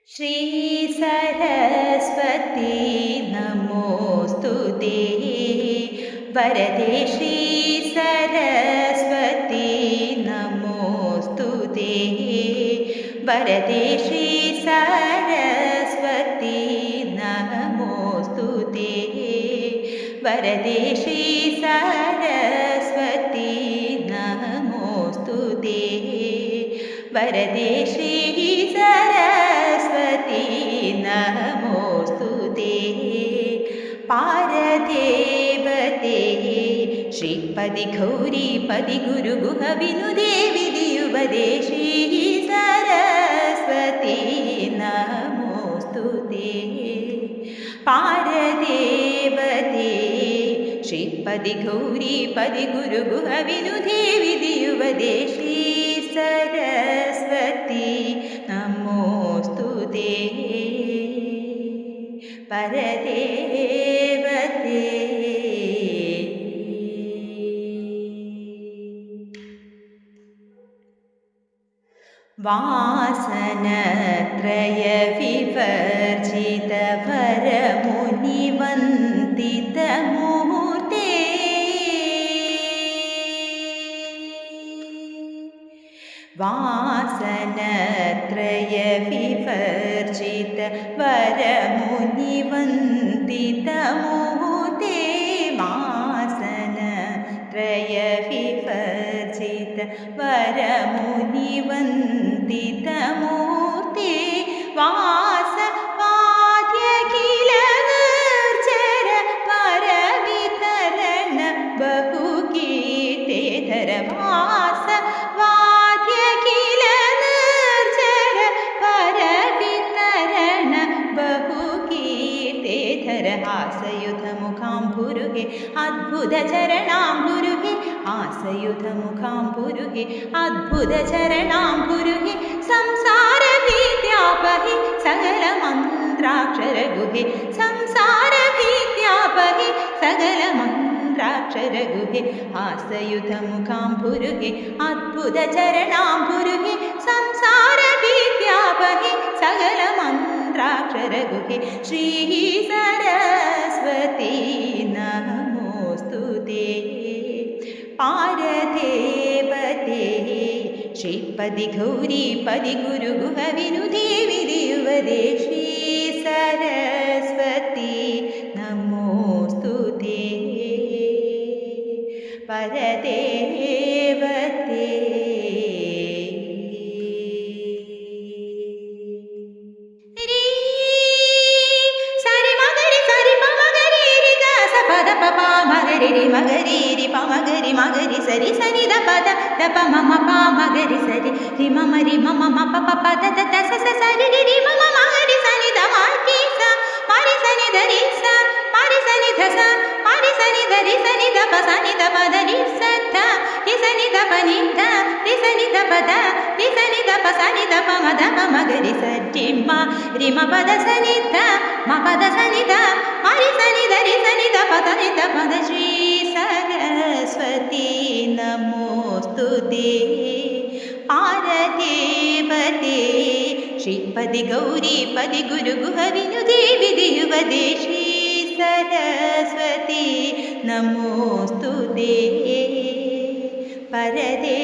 श्री सरस्वती नमोस्तुते वरदे श्री सरस्वती नमोस्तुते वरदे श्री सरस्वती नमोस्तुते वरदे श्री सरस्वती नमोस्तुते वरदे श्री सरस्वती नमोस्तुते पारदेवते श्रीपदि गौरी पदि गुरु गुह विनुदे विधियुपदे श्री सरस्वती नमोस्तुते पारदेवते श्रीपदि गौरी पदि गुरु गुह विनुदे विधियुपदे श्री सरस्वती नमोस्तुते परदेवते वासनत्रय विवर्जित वरमुनिवन्दित मूर्ते वासनत्रय विवर्जित वरमुनिवन्दित मूर्ते वासनत्रय विवर्जित वरमुनिवन्दित मूर्ते वासवाद्यखिलवर्जर परवितरण बहुकीर्तेधर वासवाद्यखिलवर्जर परवितरण बहुकीर्तेधर हासयुधमुखाम्बुरुहे अद्भुतचरणाम्बुरुहे हासयुधमुखाम्बुरुहे अद्भुतचरणाम्बुरुहे संसारभीत्यापहि सकलमन्त्राक्षरगुहे संसारभीत्यापहि सकलमन्त्राक्षरगुहे हासयुधमुखाम्बुरुहे अद्भुतचरणाम्बुरुहे संसारभीत्यापहि सकलमन्त्राक्षरगुहे श्री सरस्वती नमोस्तुते पारदेवते श्रीपदि गौरी पदि गुरु गुह विनुदे विधियुपदे श्री सरस्वती नमोस्तुते परदेवते मगरि मगरि रि प मगरि मगरि सरि सनि द प द प मम प मगरि सरि रि मम रि मम म प प प द द स स सरि रि रि मम मगरि सनि द म रि स मरि सनि द रि स मरि सनि ध स मरि सनि द रि सनि द प सनि द प द रि स ध रि सनि द प नि ध रि सनि द प द रि सनि द प सनि द प म द प मगरि स रि म प द सनि ध म प द सनि ध मरि सनि द रि सनि द प द नि द प द श्री सरस्वती नमोस्तुते पारदेवते श्रीपदि गौरी पदि गुरु गुह विनुदे विधियुपदे श्री सरस्वती नमोस्तुते परदेवते।